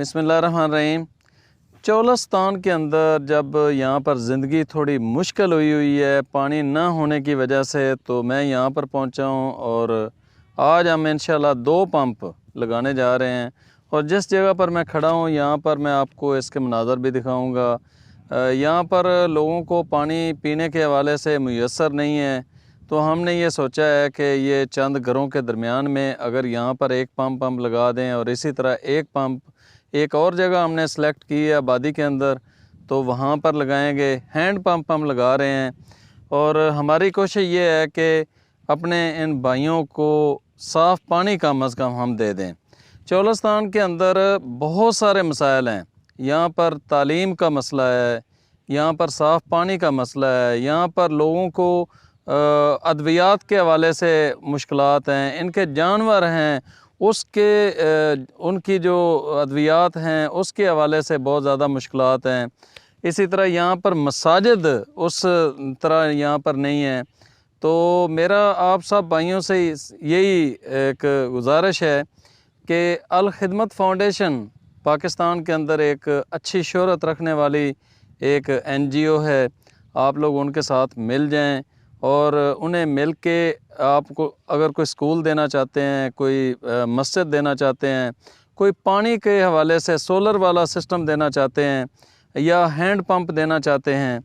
बिस्मिल्लाहिर्रहमानिर्रहीम। चौलस्तान के अंदर जब यहाँ पर ज़िंदगी थोड़ी मुश्किल हुई है पानी ना होने की वजह से, तो मैं यहाँ पर पहुँचा हूँ और आज हम इंशाल्लाह 2 पंप लगाने जा रहे हैं। और जिस जगह पर मैं खड़ा हूँ यहाँ पर मैं आपको इसके मनाज़र भी दिखाऊँगा। यहाँ पर लोगों को पानी पीने के हवाले से मुयस्सर नहीं है, तो हमने ये सोचा है कि ये चंद घरों के दरमियान में अगर यहाँ पर एक पंप लगा दें और इसी तरह एक पंप एक और जगह हमने सेलेक्ट की है आबादी के अंदर, तो वहाँ पर लगाएंगे। हैंड पंप हम लगा रहे हैं और हमारी कोशिश ये है कि अपने इन भाइयों को साफ़ पानी कम अज़ कम हम दे दें। चौलस्तान के अंदर बहुत सारे मसाइल हैं। यहाँ पर तालीम का मसला है, यहाँ पर साफ़ पानी का मसला है, यहाँ पर लोगों को अद्वियात के हवाले से मुश्किलात हैं, इनके जानवर हैं उनकी जो अद्वियात हैं उसके हवाले से बहुत ज़्यादा मुश्किलात हैं। इसी तरह यहाँ पर मसाजिद उस तरह यहाँ पर नहीं है। तो मेरा आप सब भाइयों से यही एक गुजारिश है कि अल खिदमत फाउंडेशन पाकिस्तान के अंदर एक अच्छी शोहरत रखने वाली एक NGO है। आप लोग उनके साथ मिल जाएं और उन्हें मिल के आपको अगर कोई स्कूल देना चाहते हैं, कोई मस्जिद देना चाहते हैं, कोई पानी के हवाले से सोलर वाला सिस्टम देना चाहते हैं या हैंड पंप देना चाहते हैं,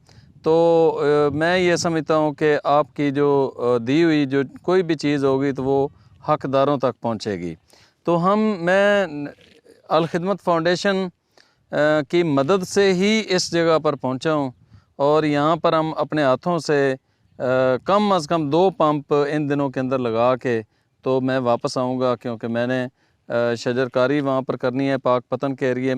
तो मैं ये समझता हूँ कि आपकी जो दी हुई जो कोई भी चीज़ होगी तो वो हकदारों तक पहुँचेगी। तो मैं अल खिदमत फाउंडेशन की मदद से ही इस जगह पर पहुँचा हूँ और यहाँ पर हम अपने हाथों से कम अज़ कम 2 पंप इन दिनों के अंदर लगा के तो मैं वापस आऊँगा, क्योंकि मैंने शजरकारी वहाँ पर करनी है पाक पतन के एरिए